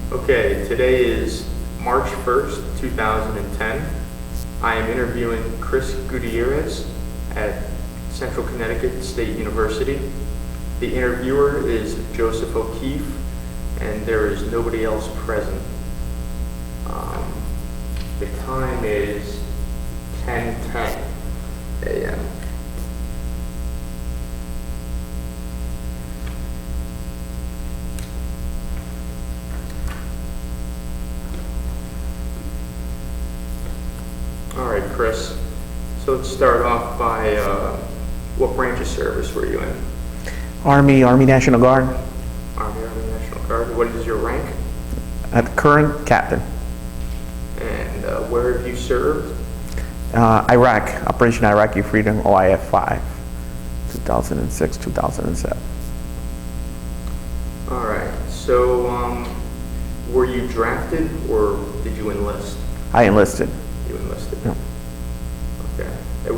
Okay, today is March 1st, 2010. I am interviewing Chris Gutierrez at Central Connecticut State University. The interviewer is Joseph O'Keefe, and there is nobody else present. The time is 10:10 a.m. All right, Chris. So let's start off by what branch of service were you in? Army National Guard. Army National Guard. What is your rank? At current captain. And where have you served? Iraq, Operation Iraqi Freedom, OIF 5, 2006, 2007. All right. So were you drafted or did you enlist? I enlisted. You enlisted. Yeah. Okay. And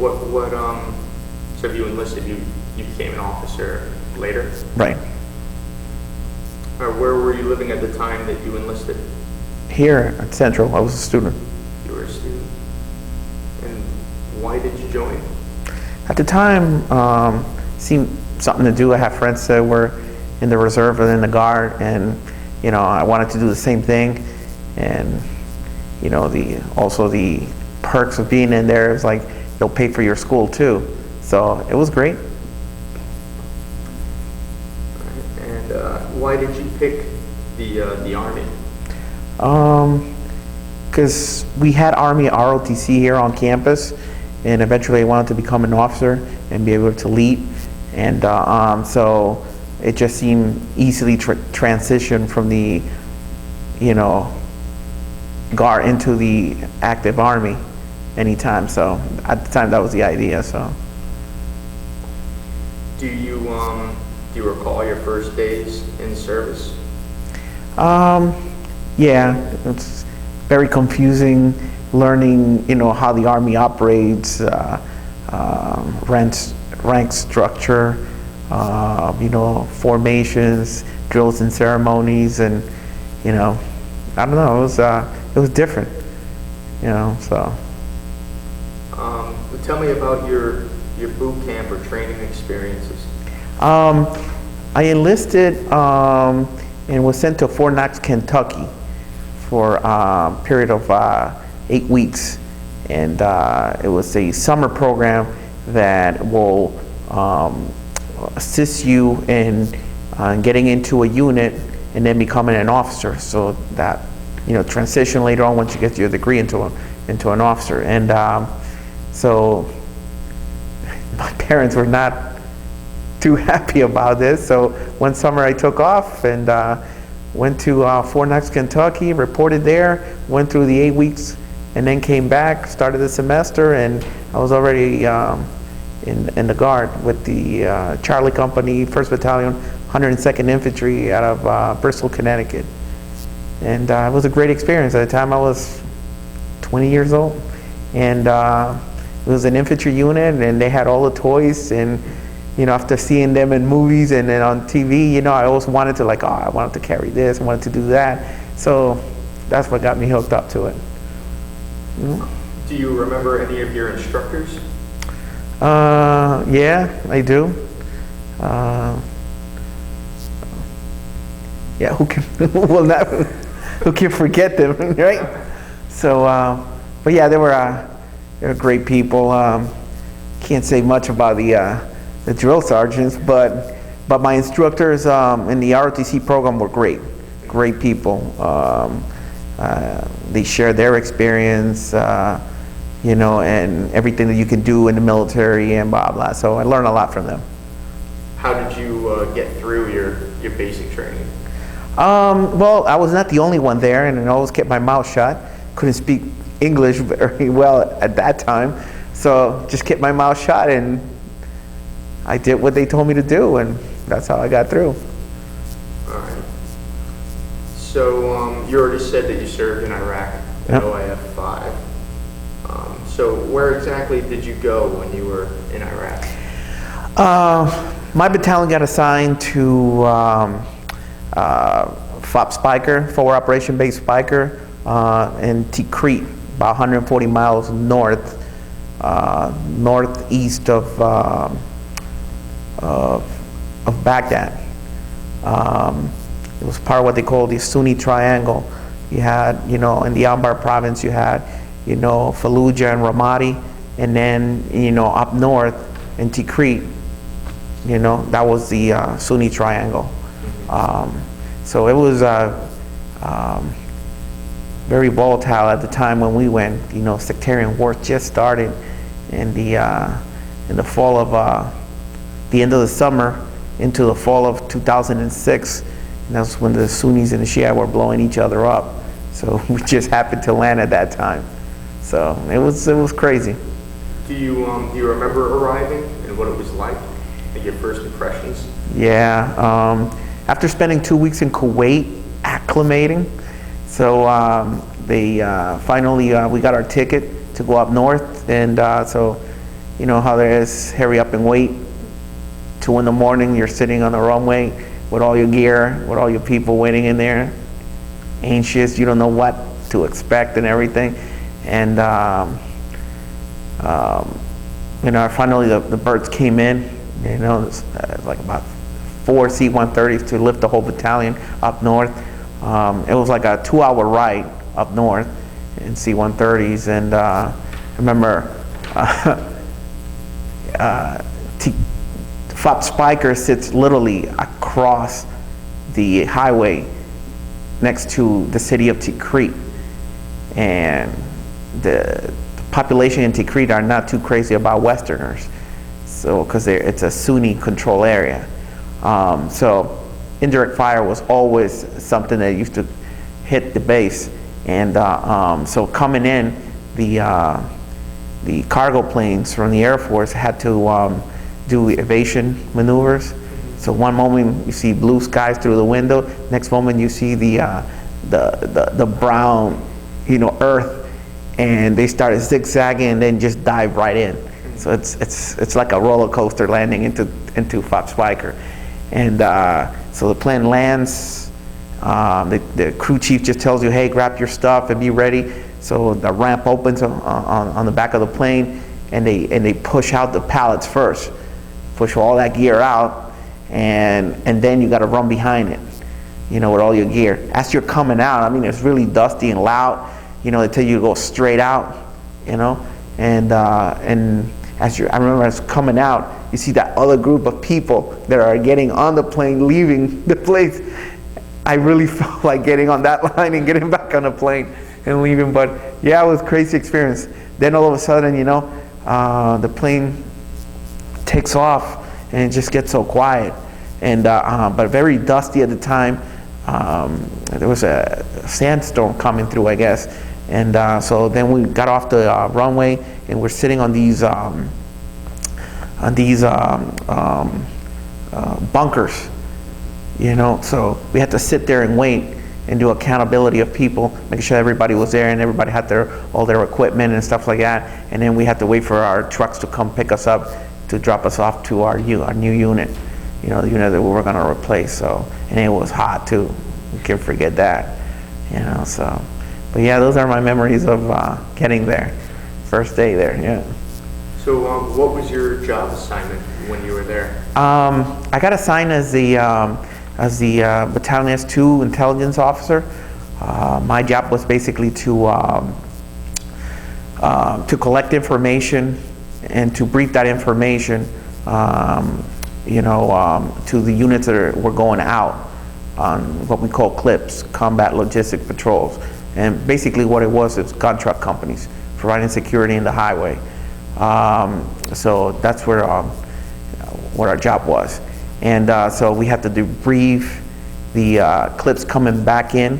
so if you enlisted, you became an officer later? Right. Where were you living at the time that you enlisted? Here at Central, I was a student. You were a student. And why did you join? At the time, seemed something to do. I have friends that were in the reserve and in the Guard, and I wanted to do the same thing. And also the perks of being in there is like they'll pay for your school too. So it was great. And why did you pick the Army? Because we had Army ROTC here on campus, and eventually I wanted to become an officer and be able to lead. And so it just seemed easily transition from the, Guard into the active Army anytime. So at the time, that was the idea. So. Do you recall your first days in service? Yeah, it's very confusing learning, how the Army operates, rank structure, formations, drills and ceremonies, and I don't know, it was different, so. Tell me about your boot camp or training experiences. I enlisted and was sent to Fort Knox, Kentucky for a period of 8 weeks. And it was a summer program that will assist you in getting into a unit and then becoming an officer. So that, transition later on once you get your degree into an officer. And so my parents were not too happy about this. So one summer I took off and went to Fort Knox, Kentucky, reported there, went through the 8 weeks, and then came back, started the semester, and I was already in the Guard with the Charlie Company, 1st Battalion, 102nd Infantry out of Bristol, Connecticut. And it was a great experience. At the time I was 20 years old, and it was an infantry unit, and they had all the toys, and after seeing them in movies and then on TV, I always wanted to I wanted to carry this, I wanted to do that. So that's what got me hooked up to it. Do you remember any of your instructors? Yeah, I do. Yeah, who can forget them, right? So, but yeah, they were great people. Can't say much about the drill sergeants, but my instructors in the ROTC program were great people. They shared their experience, and everything that you can do in the military and blah blah. So I learned a lot from them. How did you get through your basic training? Well, I was not the only one there, and I always kept my mouth shut. Couldn't speak English very well at that time, so just kept my mouth shut, and I did what they told me to do, and that's how I got through. All right. So you already said that you served in Iraq at Yep. OIF 5. So where exactly did you go when you were in Iraq? My battalion got assigned to FOP Spiker, Forward Operation Base Spiker, in Tikrit, about 140 miles northeast of Baghdad. It was part of what they call the Sunni Triangle. You had, in the Anbar province, you had, Fallujah and Ramadi, and then, up north in Tikrit, that was the Sunni Triangle. So it was very volatile at the time when we went. Sectarian wars just started in the fall of the end of the summer into the fall of 2006. And that's when the Sunnis and the Shia were blowing each other up. So we just happened to land at that time. So it was crazy. Do you remember arriving and what it was like, and your first impressions? Yeah. After spending 2 weeks in Kuwait acclimating, so they finally we got our ticket to go up north, and so how there is, hurry up and wait. 2 in the morning, you're sitting on the runway with all your gear, with all your people waiting in there, anxious, you don't know what to expect and everything. And finally the birds came in, it's like about 4 C-130s to lift the whole battalion up north. It was like a 2-hour ride up north in C-130s, and I remember FOP Spiker sits literally across the highway next to the city of Tikrit, and the population in Tikrit are not too crazy about Westerners, so because it's a Sunni control area. So indirect fire was always something that used to hit the base, and so coming in, the cargo planes from the Air Force had to do evasion maneuvers. So one moment you see blue skies through the window, next moment you see the brown, earth, and they started zigzagging and then just dive right in. So it's like a roller coaster landing into FOP Spiker. And so the plane lands, the crew chief just tells you, hey, grab your stuff and be ready. So the ramp opens on the back of the plane, and they push out the pallets first, push all that gear out, and then you got to run behind it, with all your gear. As you're coming out, it's really dusty and loud. They tell you to go straight out, and I remember as coming out, you see that other group of people that are getting on the plane, leaving the place. I really felt like getting on that line and getting back on the plane and leaving. But yeah, it was a crazy experience. Then all of a sudden, the plane takes off and it just gets so quiet. And but very dusty at the time. There was a sandstorm coming through, I guess. And so then we got off the runway, and we're sitting on these bunkers, so we had to sit there and wait and do accountability of people, making sure everybody was there and everybody had all their equipment and stuff like that. And then we had to wait for our trucks to come pick us up to drop us off to our new unit, the unit that we were going to replace. So, and it was hot too. We can't forget that, so. But yeah, those are my memories of getting there, first day there. Yeah. So what was your job assignment when you were there? I got assigned as the Battalion S2 intelligence officer. My job was basically to collect information and to brief that information, to the units that were going out on what we call CLIPs, Combat Logistic Patrols. And basically what it was gun truck companies providing security in the highway. So that's where what our job was. And so we had to debrief the clips coming back in,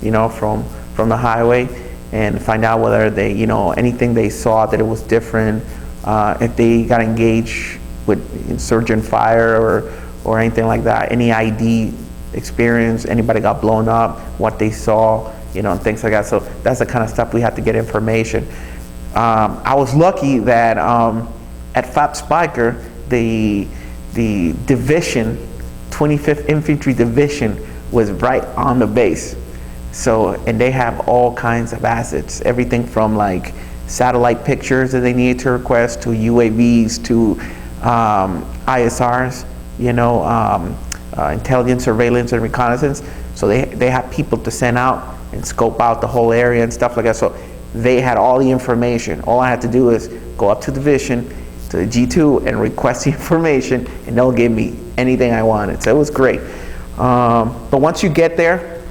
from the highway, and find out whether they, anything they saw that it was different, if they got engaged with insurgent fire or anything like that, any ID experience, anybody got blown up, what they saw, and things like that. So that's the kind of stuff we had to get information. I was lucky that at FOP Spiker, the division, 25th Infantry Division, was right on the base. So, and they have all kinds of assets, everything from like satellite pictures that they needed to request to UAVs to ISRs, intelligence, surveillance, and reconnaissance. So they have people to send out and scope out the whole area and stuff like that. So they had all the information. All I had to do is go up to division, to the G2, and request the information, and they'll give me anything I wanted. So it was great. But once you get there,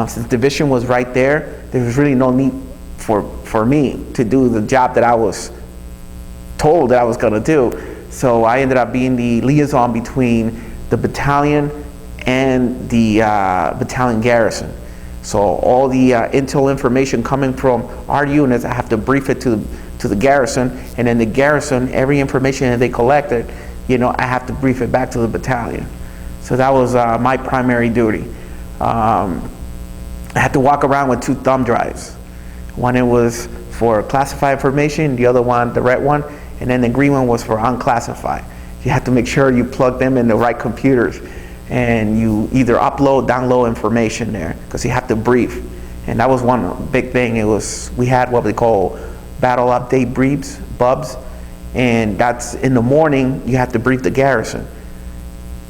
since division was right there, there was really no need for me to do the job that I was told that I was going to do. So I ended up being the liaison between the battalion and the battalion garrison. So all the intel information coming from our units, I have to brief it to the garrison, and then the garrison, every information that they collected, I have to brief it back to the battalion. So that was my primary duty. I had to walk around with 2 thumb drives. One, it was for classified information, the other one, the red one, and then the green one was for unclassified. You have to make sure you plug them in the right computers, and you either upload, download information there, because you have to brief. And that was one big thing. We had what we call battle update briefs, BUBs, and that's in the morning. You have to brief the garrison,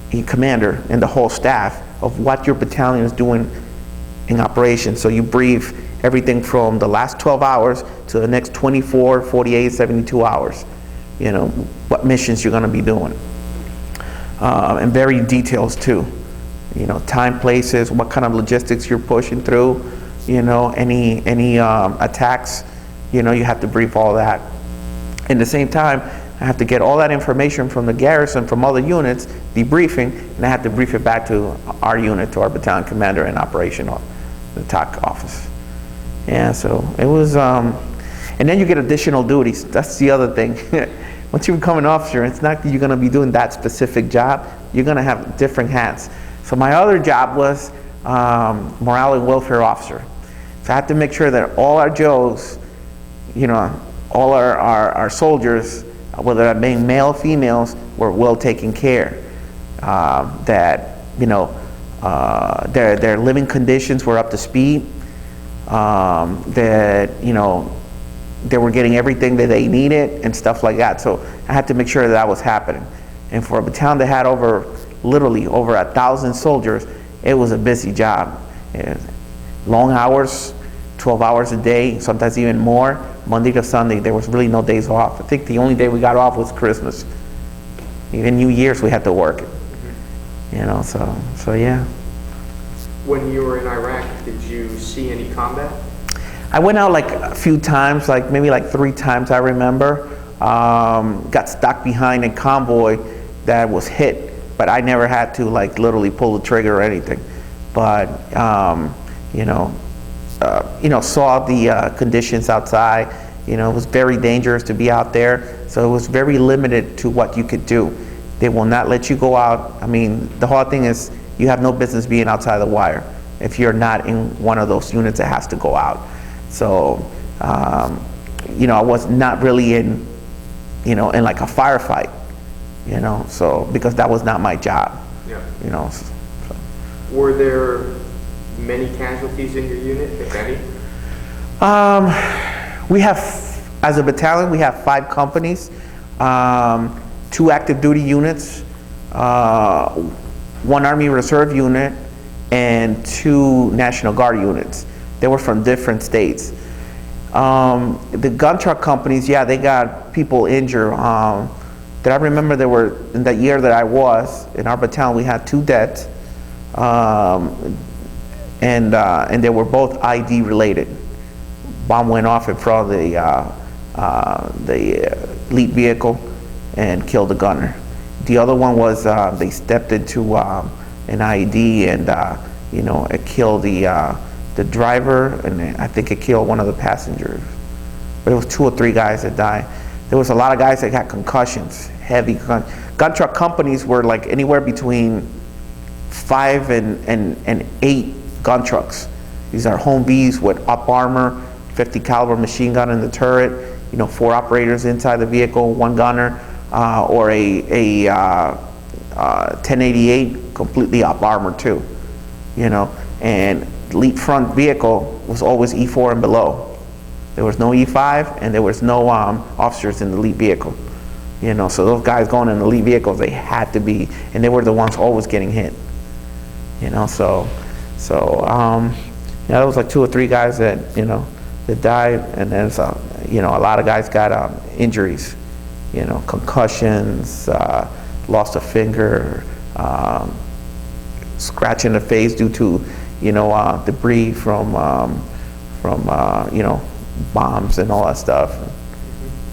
the commander, and the whole staff of what your battalion is doing in operation. So you brief everything from the last 12 hours to the next 24, 48, 72 hours. What missions you're going to be doing. And very details too. Time, places, what kind of logistics you're pushing through, any attacks, you have to brief all that. At the same time, I have to get all that information from the garrison, from other units, debriefing, and I have to brief it back to our unit, to our battalion commander and operational, the TOC office. Yeah, so it was, and then you get additional duties. That's the other thing. Once you become an officer, it's not that you're going to be doing that specific job. You're going to have different hats. So my other job was morale and welfare officer. So I had to make sure that all our Joes, all our soldiers, whether that being male or females, were well taken care. That their living conditions were up to speed. That they were getting everything that they needed and stuff like that. So I had to make sure that was happening. And for a battalion that had literally over 1,000 soldiers, it was a busy job. Long hours, 12 hours a day, sometimes even more. Monday to Sunday, there was really no days off. I think the only day we got off was Christmas. Even New Year's we had to work. So yeah. When you were in Iraq, did you see any combat? I went out like a few times, maybe 3 times I remember. Got stuck behind a convoy that was hit, but I never had to literally pull the trigger or anything. But saw the conditions outside. It was very dangerous to be out there, so it was very limited to what you could do. They will not let you go out. I mean, the whole thing is you have no business being outside the wire if you're not in one of those units that has to go out. So, I was not really in like a firefight, so because that was not my job. Yeah. So. Were there many casualties in your unit, if any? We have, as a battalion, we have 5 companies, 2 active duty units, 1 Army Reserve unit, and 2 National Guard units. They were from different states. The gun truck companies, yeah, they got people injured. That I remember there were, in that year that I was, in our battalion, we had 2 deaths. And they were both ID related. Bomb went off in front of the elite vehicle and killed the gunner. The other one was they stepped into an IED and it killed the driver, and I think it killed one of the passengers. But it was 2 or 3 guys that died. There was a lot of guys that got concussions, heavy gun truck companies were like anywhere between 5 and 8 gun trucks. These are Humvees with up armor, 50 caliber machine gun in the turret, 4 operators inside the vehicle, 1 gunner, or a 1088 completely up armor too. and elite front vehicle was always E4 and below. There was no E5, and there was no officers in the elite vehicle. So those guys going in the elite vehicles, they had to be, and they were the ones always getting hit. So there was like 2 or 3 guys that that died, and then a lot of guys got injuries, concussions, lost a finger, scratch in the face due to debris from bombs and all that stuff.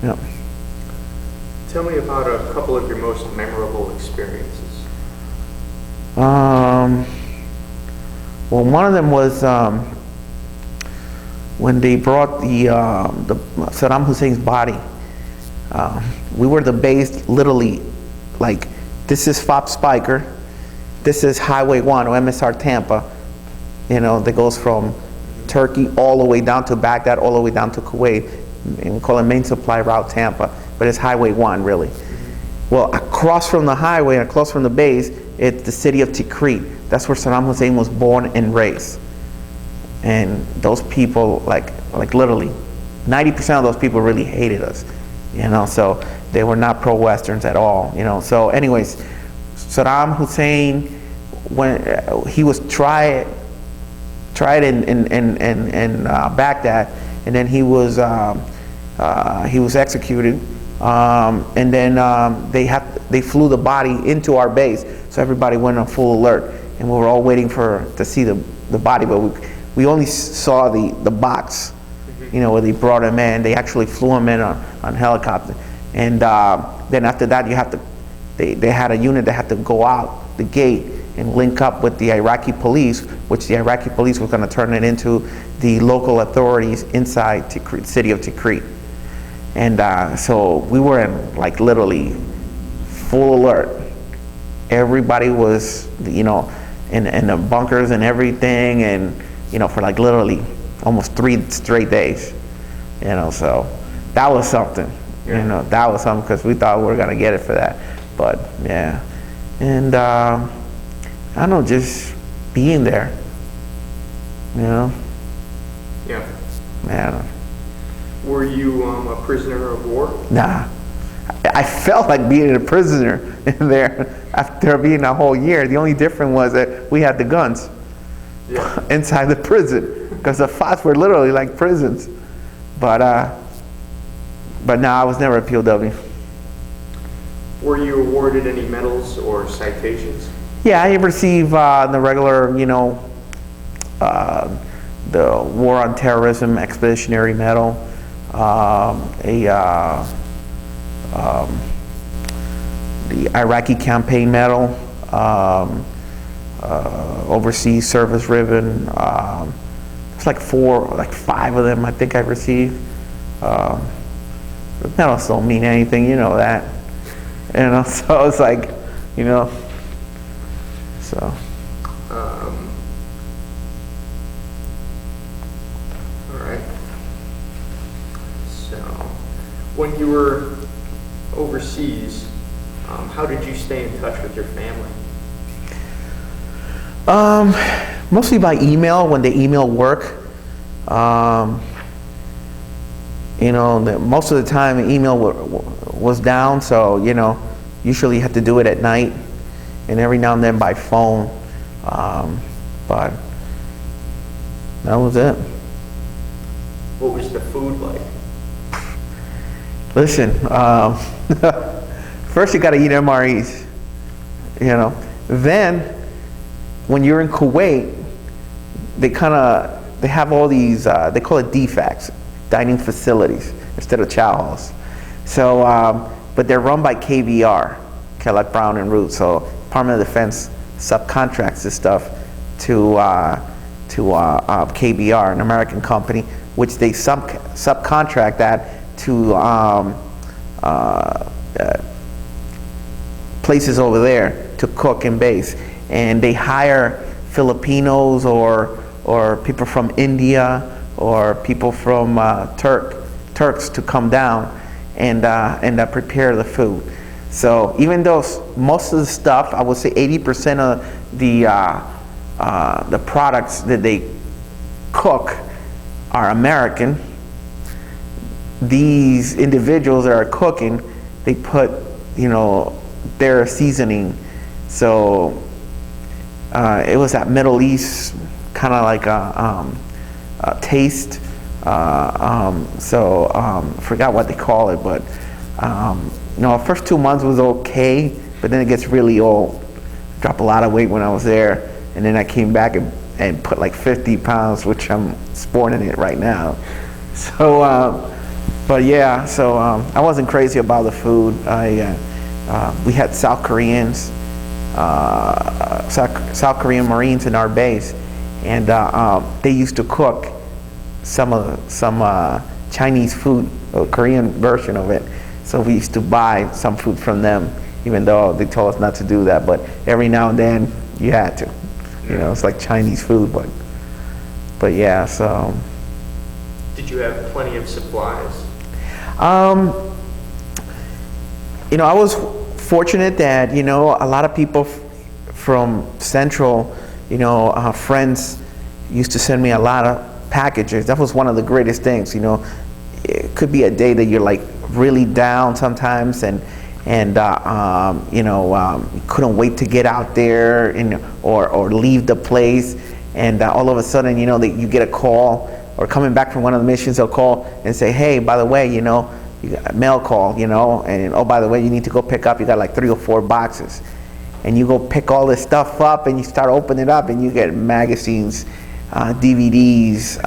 Yeah. Tell me about a couple of your most memorable experiences. Well, one of them was when they brought the Saddam Hussein's body. We were the base, literally, like, this is FOP Spiker, this is Highway 1 or MSR Tampa, that goes from Turkey all the way down to Baghdad, all the way down to Kuwait, and we call it Main Supply Route Tampa, but it's Highway 1 really. Well, across from the highway and across from the base, it's the city of Tikrit. That's where Saddam Hussein was born and raised. And those people, like literally, 90% of those people really hated us, so they were not pro-Westerns at all, So anyways, Saddam Hussein, when he was tried in Baghdad, and then he was executed, and then they flew the body into our base, so everybody went on full alert, and we were all waiting to see the body, but we only saw the box, where they brought him in. They actually flew him in on helicopter, and then after that they had a unit that had to go out the gate and link up with the Iraqi police, which the Iraqi police was going to turn it into the local authorities inside Tikrit, city of Tikrit. And so we were in, like, literally full alert. Everybody was, in the bunkers and everything, and for like literally almost 3 straight days. So that was something. Yeah. That was something, because we thought we were gonna get it for that. But yeah, and I don't know, just being there. Yeah. Man. Were you a prisoner of war? Nah. I felt like being a prisoner in there after being a whole year. The only difference was that we had the guns inside the prison, because the FOTs were literally like prisons. But no, I was never a POW. Were you awarded any medals or citations? Yeah, I received the regular, the War on Terrorism Expeditionary Medal, the Iraqi Campaign Medal, Overseas Service Ribbon. It's like 5 of them I think I received. The medals don't mean anything, that. So it's like, so. All right. So, when you were overseas, how did you stay in touch with your family? Mostly by email, when the email work. Most of the time email was down, so usually you have to do it at night, and every now and then by phone. But that was it. What was the food like? Listen, first you got to eat MREs, Then, when you're in Kuwait, they have all these, they call it DFACs, dining facilities, instead of chow halls. So, but they're run by KBR, Kellogg Brown and Root. So, Department of Defense subcontracts this stuff to KBR, an American company, which they subcontract that to places over there to cook and base, and they hire Filipinos or people from India or people from Turks to come down and prepare the food. So even though most of the stuff, I would say 80% of the the products that they cook are American. These individuals that are cooking, they put, their seasoning. So it was that Middle East kind of like a taste. Forgot what they call it, but the first 2 months was okay, but then it gets really old. Dropped a lot of weight when I was there, and then I came back and put like 50 pounds, which I'm sporting it right now. So, I wasn't crazy about the food. We had South Koreans, South Korean Marines in our base, and they used to cook some Chinese food, or Korean version of it. So we used to buy some food from them, even though they told us not to do that. But every now and then you had to. It's like Chinese food, but yeah. So. Did you have plenty of supplies? I was fortunate that a lot of people from Central, friends used to send me a lot of packages. That was one of the greatest things. It could be a day that you're like really down sometimes, and you couldn't wait to get out there or leave the place, and all of a sudden that you get a call, or coming back from one of the missions, they'll call and say, hey, by the way, you got a mail call, and oh, by the way, you need to go pick up, you got like 3 or 4 boxes, and you go pick all this stuff up and you start opening it up, and you get magazines, DVDs,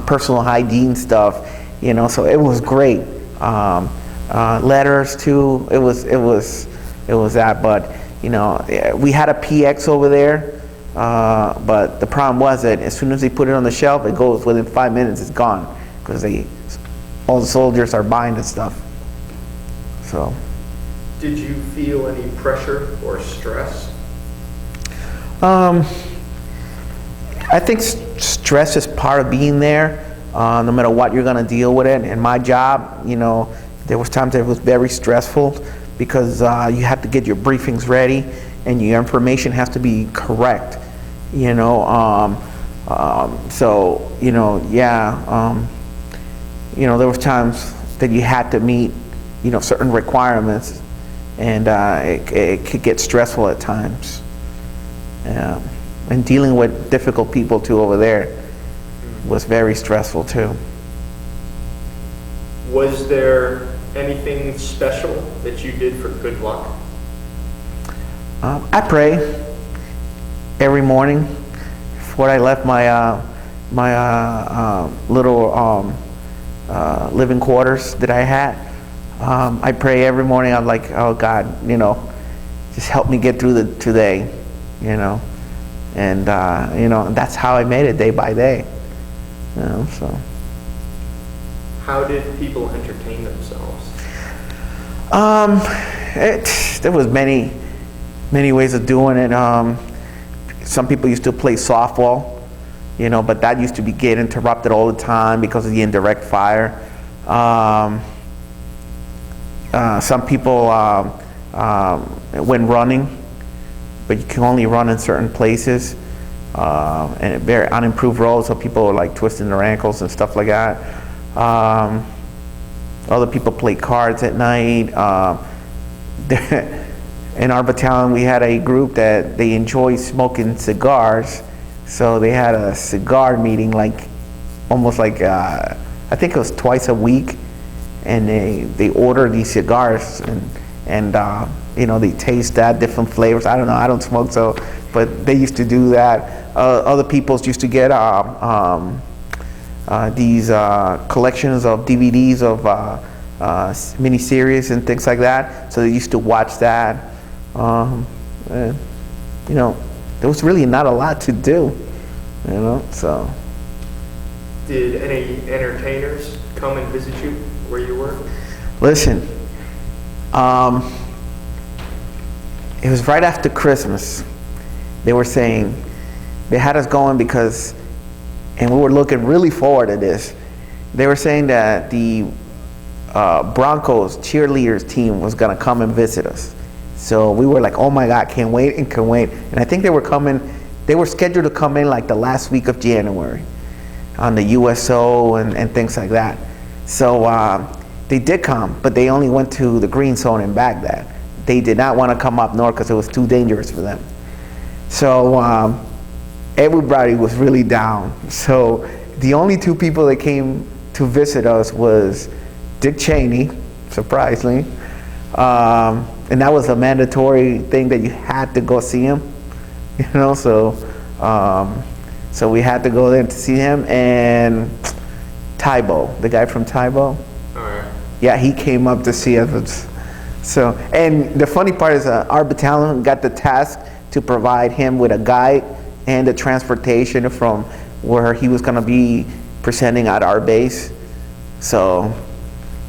personal hygiene stuff, so it was great. Letters too. It was that, but we had a PX over there, but the problem was that as soon as they put it on the shelf, it goes within 5 minutes, it's gone, because all the soldiers are buying the stuff. So. Did you feel any pressure or stress? I think stress is part of being there. No matter what, you're gonna deal with it. And my job, there was times that it was very stressful, because you have to get your briefings ready, and your information has to be correct. There was times that you had to meet, certain requirements, and it could get stressful at times. And dealing with difficult people too over there was very stressful too. Was there anything special that you did for good luck? I pray every morning before I left my little living quarters that I had. I pray every morning. I'm like, oh God, just help me get through today, and that's how I made it day by day. So. How did people entertain themselves? There was many ways of doing it. Some people used to play softball, but that used to get interrupted all the time because of the indirect fire. Some people went running, but you can only run in certain places, and very unimproved roads, so people were like twisting their ankles and stuff like that. Other people played cards at night. In our battalion, we had a group that they enjoyed smoking cigars, so they had a cigar meeting, almost like I think it was twice a week, and they order these cigars, and they taste that different flavors. I don't know, I don't smoke, but they used to do that. Other people used to get these collections of DVDs of miniseries and things like that, so they used to watch that. There was really not a lot to do, so. Did any entertainers come and visit you where you were? Listen, it was right after Christmas. They were saying, they had us going because, and we were looking really forward to this. They were saying that the Broncos cheerleaders team was gonna come and visit us. So we were like, oh my God, can't wait. And I think they were coming they were scheduled to come in like the last week of January on the USO and things like that. So they did come, but they only went to the green zone in Baghdad. They did not want to come up north because it was too dangerous for them. So everybody was really down. So the only two people that came to visit us was Dick Cheney, surprisingly, and that was a mandatory thing that you had to go see him, you know. So we had to go there to see him, and Tybo, the guy from Tybo. All right. Yeah, he came up to see us. So, and the funny part is our battalion got the task to provide him with a guide and the transportation from where he was going to be presenting at our base. So,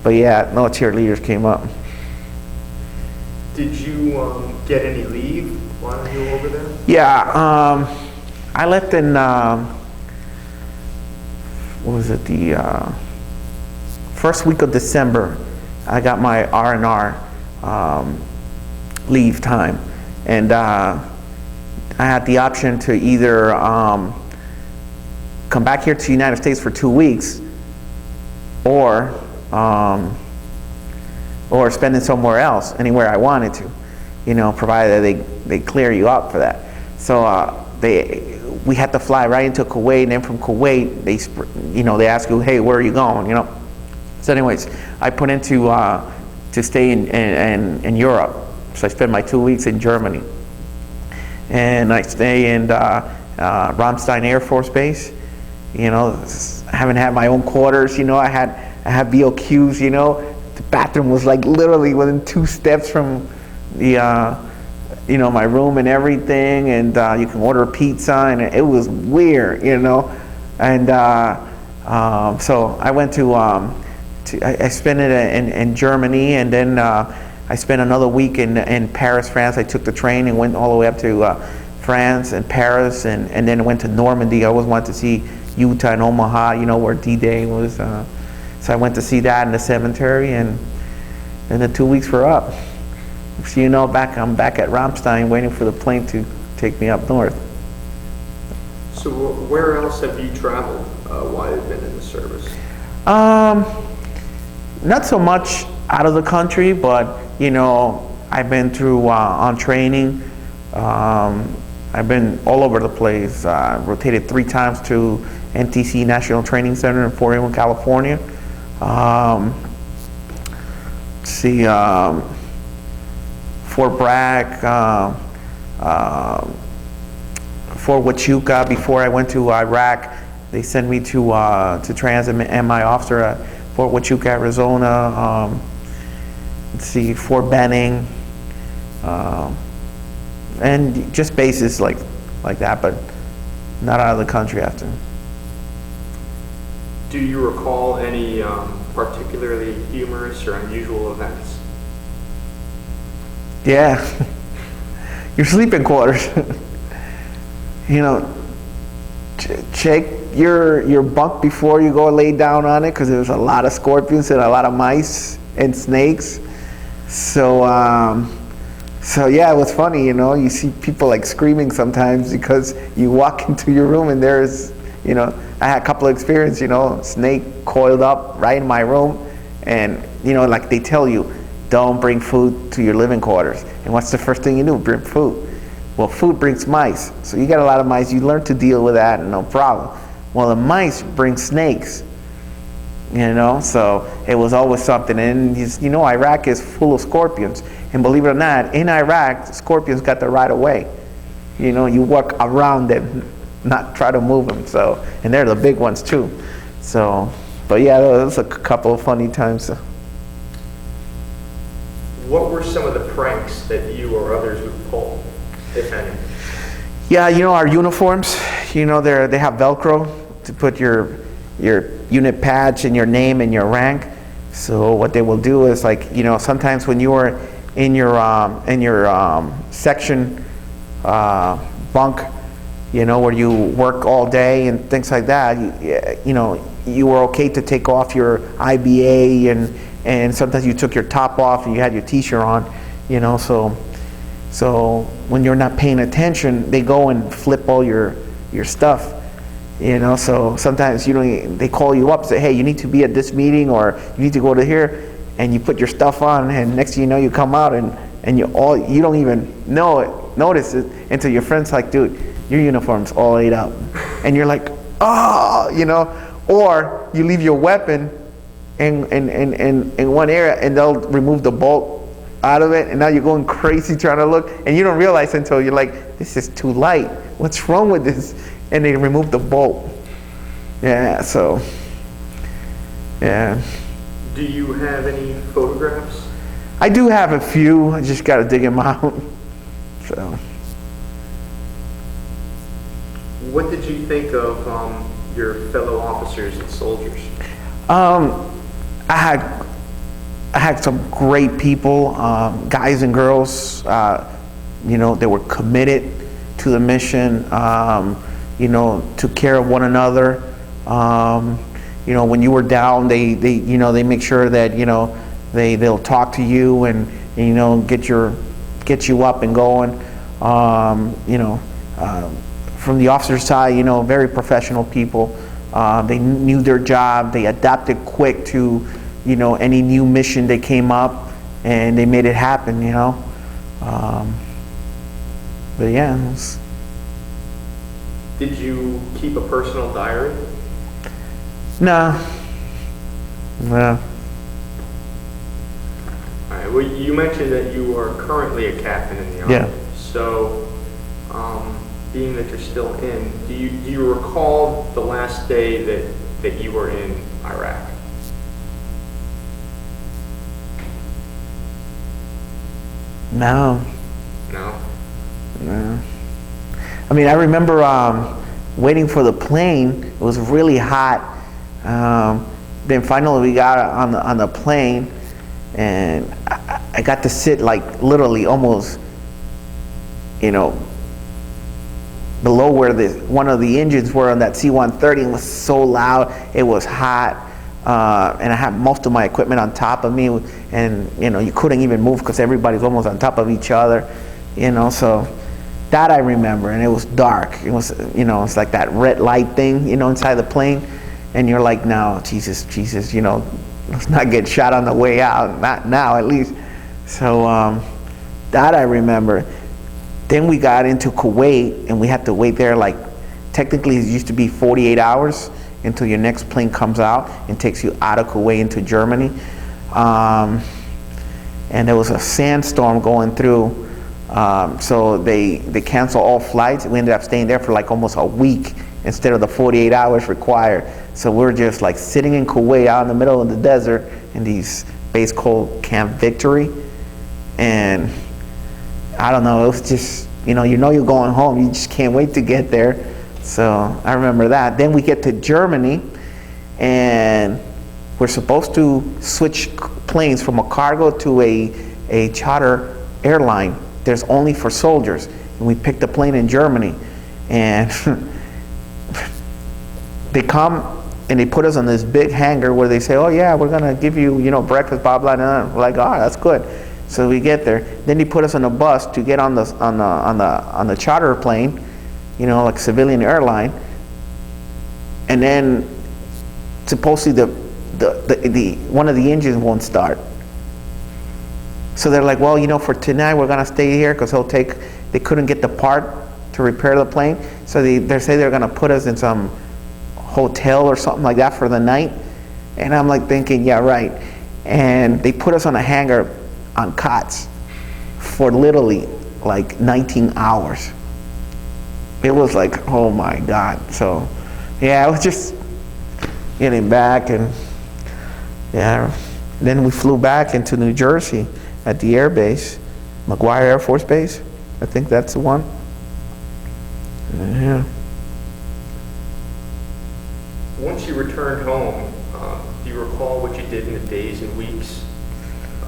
but yeah, no cheerleaders came up. Did you get any leave while you were over there? Yeah, I left in, what was it, the first week of December. I got my R&R leave time, and I had the option to either come back here to the United States for 2 weeks, or spend it somewhere else, anywhere I wanted to, you know, provided that they clear you up for that. So we had to fly right into Kuwait, and then from Kuwait they ask you, hey, where are you going, you know? So anyways, I put into to stay in Europe. So I spent my 2 weeks in Germany, and I stay in Ramstein Air Force Base. You know, I haven't had my own quarters. You know, I had BOQs. You know, the bathroom was like literally within 2 steps from the my room and everything, and you can order pizza, and it was weird. You know, and so I went to I spent it in Germany, and then I spent another week in Paris, France. I took the train and went all the way up to France and Paris, and then went to Normandy. I always wanted to see Utah and Omaha, you know, where D-Day was. So I went to see that in the cemetery, and then the 2 weeks were up. So you know, I'm back at Ramstein waiting for the plane to take me up north. So where else have you traveled while you've been in the service? Not so much out of the country, but you know, I've been through on training. I've been all over the place. Rotated 3 times to NTC National Training Center in Fort Inman, California. Fort Bragg, Fort Huachuca. Before I went to Iraq, they sent me to train as an MI officer at Fort Huachuca, Arizona. Fort Benning, and just bases like that, but not out of the country after. Do you recall any particularly humorous or unusual events? Yeah, your sleeping quarters. You know, check your bunk before you go lay down on it, because there's a lot of scorpions and a lot of mice and snakes. So yeah, it was funny, you know. You see people like screaming sometimes because you walk into your room and there's, you know, I had a couple of experiences, you know, snake coiled up right in my room, and you know, like they tell you, don't bring food to your living quarters. And what's the first thing you do? Bring food. Well, food brings mice, so you got a lot of mice. You learn to deal with that, no problem. Well, the mice bring snakes. You know, so it was always something. And you know, Iraq is full of scorpions, and believe it or not, in Iraq, scorpions got the right of way. You know, you walk around them, not try to move them. So, and they're the big ones too. So, but yeah, there was a couple of funny times. What were some of the pranks that you or others would pull, if any? Yeah, you know, our uniforms, you know, they have Velcro to put your unit patch and your name and your rank. So what they will do is, like, you know, sometimes when you are in your section bunk, you know, where you work all day and things like that, you know, you were okay to take off your IBA, and sometimes you took your top off and you had your t-shirt on, you know. So So when you're not paying attention, they go and flip all your stuff. So sometimes they call you up, say, hey, you need to be at this meeting, or you need to go to here, and you put your stuff on, and next thing you know, you come out and you don't even notice it until your friend's like, dude, your uniform's all ate up, and you're like, oh, or you leave your weapon in one area, and they'll remove the bolt out of it, and now you're going crazy trying to look, and you don't realize until you're like, this is too light. What's wrong with this? And they remove the bolt. Yeah, so, yeah. Do you have any photographs? I do have a few. I just got to dig them out. So. What did you think of your fellow officers and soldiers? I had some great people, guys and girls. They were committed to the mission. Took care of one another. When you were down, they make sure that they'll talk to you and get you up and going. From the officer side, very professional people. They knew their job. They adapted quick to any new mission that came up, and they made it happen. But yeah. Did you keep a personal diary? No. All right. Well, you mentioned that you are currently a captain in the Army. Yeah. So, being that you're still in, do you recall the last day that you were in Iraq? No. No? No. I mean, I remember waiting for the plane. It was really hot. Then finally we got on the plane, and I got to sit like literally almost, below where one of the engines were on that C-130. It was so loud. It was hot. And I had most of my equipment on top of me, and you couldn't even move because everybody's almost on top of each other, so that I remember. And it was dark. It was it's like that red light thing inside the plane, and you're like, no, Jesus, let's not get shot on the way out, not now at least. So that I remember. Then we got into Kuwait, and we had to wait there, like technically it used to be 48 hours until your next plane comes out and takes you out of Kuwait into Germany. And there was a sandstorm going through, so they canceled all flights. We ended up staying there for like almost a week instead of the 48 hours required. So we're just like sitting in Kuwait out in the middle of the desert in these base called Camp Victory. And I don't know, it was just, you're going home, you just can't wait to get there. So I remember that. Then we get to Germany, and we're supposed to switch planes from a cargo to a charter airline. There's only for soldiers. And we picked a plane in Germany, and they come and they put us on this big hangar where they say, oh yeah, we're gonna give you, breakfast, blah, blah, blah. We're like, oh, that's good. So we get there. Then they put us on a bus to get on the charter plane, like civilian airline. And then supposedly the one of the engines won't start. So they're like, well, for tonight we're gonna stay here because they couldn't get the part to repair the plane. So they say they're gonna put us in some hotel or something like that for the night. And I'm like thinking, yeah, right. And they put us on a hangar on cots for literally like 19 hours. It was like, oh my God. So yeah, I was just getting back, and yeah, then we flew back into New Jersey at the air base, McGuire Air Force Base. I think that's the one. Yeah. Once you returned home, do you recall what you did in the days and weeks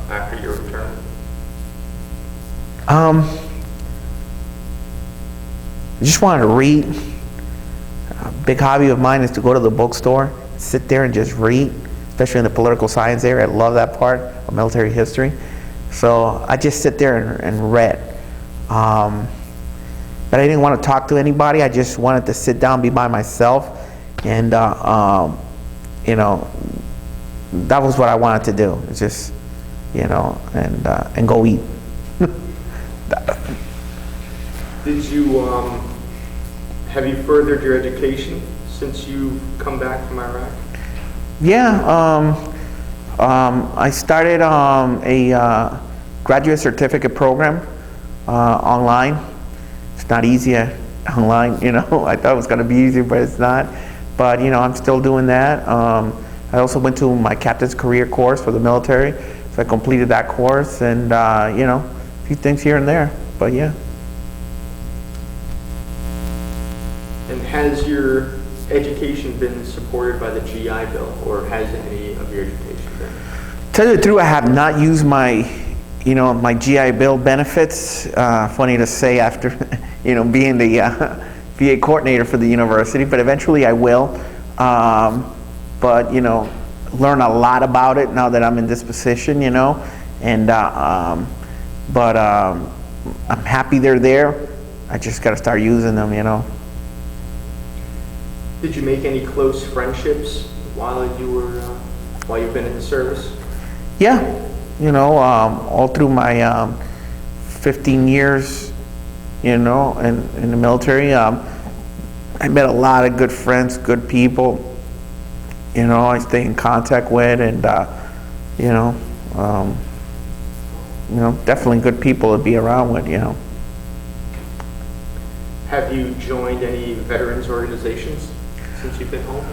after your return? I just wanted to read. A big hobby of mine is to go to the bookstore, sit there and just read, especially in the political science area. I love that part of military history. So I just sit there and read. But I didn't want to talk to anybody. I just wanted to sit down, be by myself, and you know, that was what I wanted to do. It's just, you know, and go eat. Did you, have you furthered your education since you've come back from Iraq? Yeah, I started a graduate certificate program online. It's not easy online, you know. I thought it was going to be easy, but it's not. But, you know, I'm still doing that. I also went to my captain's career course for the military, so I completed that course, and, you know, a few things here and there, but yeah. And has your education been supported by the GI Bill, or has any of your education been? Tell you the truth, I have not used my, you know, my GI Bill benefits. Funny to say after, you know, being the VA coordinator for the university, but eventually I will. But, you know, learn a lot about it now that I'm in this position, you know, and, but I'm happy they're there. I just got to start using them, you know. Did you make any close friendships while you've been in the service? Yeah, you know, all through my 15 years, you know, in the military, I met a lot of good friends, good people, you know, I stay in contact with, and, you know, definitely good people to be around with, you know. Have you joined any veterans organizations since you've been home?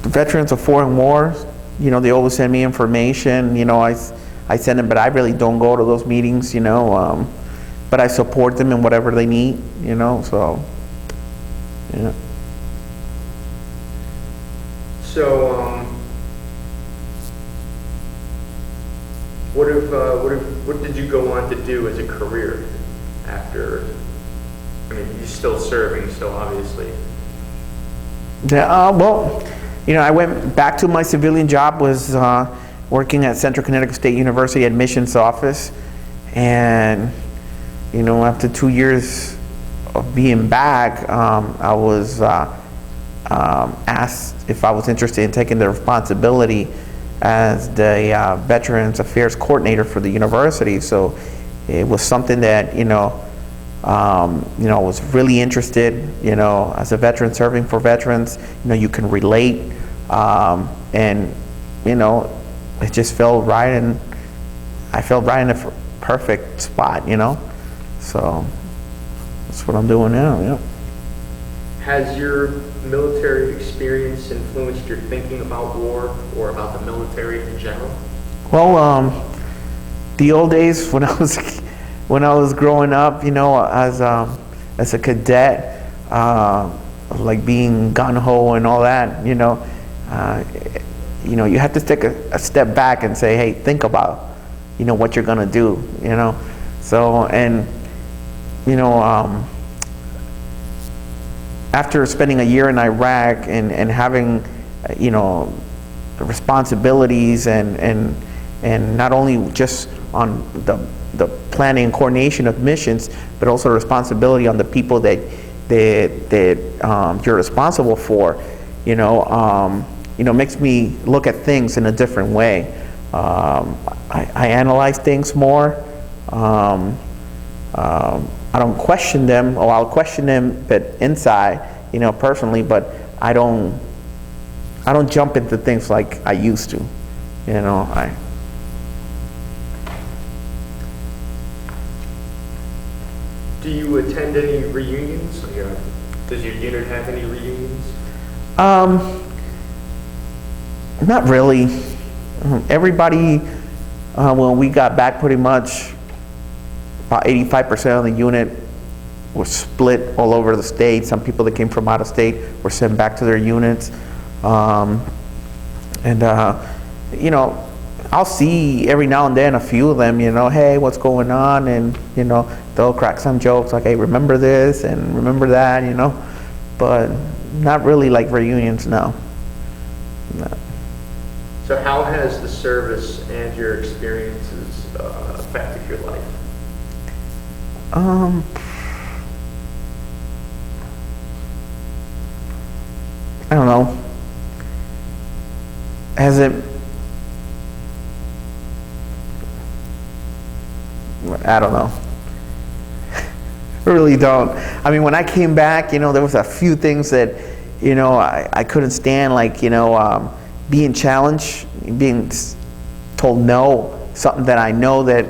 The Veterans of Foreign Wars, you know, they always send me information, you know, I send them, but I really don't go to those meetings, you know, but I support them in whatever they need, you know, so, yeah. So, what did you go on to do as a career after? I mean, you're still serving, so obviously. Yeah, well, you know, I went back to my civilian job, was working at Central Connecticut State University admissions office, and, you know, after 2 years of being back, I was asked if I was interested in taking the responsibility as the Veterans Affairs Coordinator for the university. So it was something that, you know, I was really interested, you know, as a veteran serving for veterans, you know, you can relate, and, you know, it just felt right, and I felt right in the perfect spot, you know, so that's what I'm doing now, yeah. Has your military experience influenced your thinking about war or about the military in general? Well, the old days when I was growing up, you know, as a cadet, like being gung-ho and all that, you know, you have to take a step back and say, hey, think about, you know, what you're gonna do, you know. So, and, you know, after spending a year in Iraq and having, you know, the responsibilities and not only just on the planning and coordination of missions, but also the responsibility on the people that you're responsible for, you know, makes me look at things in a different way. I analyze things more. I don't question them, or I'll question them, but inside, you know, personally. But I don't jump into things like I used to, you know. Do you attend any reunions? Does your unit have any reunions? Not really. Everybody, when we got back, pretty much about 85% of the unit was split all over the state. Some people that came from out of state were sent back to their units. You know, I'll see every now and then a few of them, you know, hey, what's going on? And, you know, they'll crack some jokes like, hey, remember this and remember that, you know, but not really like reunions, no. So So how has the service and your experiences affected your life? I don't know. Has it? I don't know. I really don't. I mean, when I came back, there was a few things that, I couldn't stand, like, being challenged, being told no, something that I know that,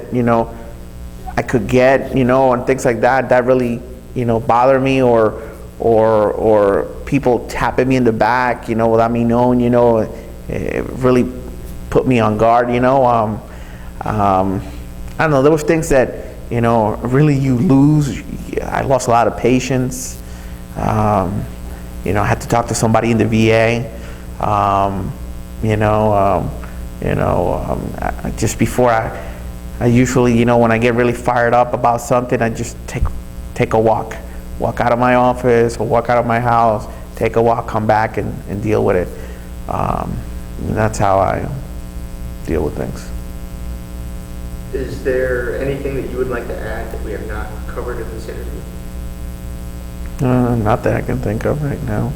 I could get, and things like that. That really, bothered me, or people tapping me in the back, without me knowing, it really put me on guard, I don't know, there was things that, really you lose. I lost a lot of patience. I had to talk to somebody in the VA, just before I usually, when I get really fired up about something, I just take a walk out of my office or walk out of my house, take a walk, come back and deal with it. And that's how I deal with things. Is there anything that you would like to add that we have not covered in this interview? Not that I can think of right now.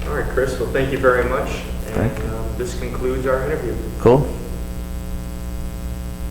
All right, Chris. Well, thank you very much. And Thank you. this concludes our interview. Cool.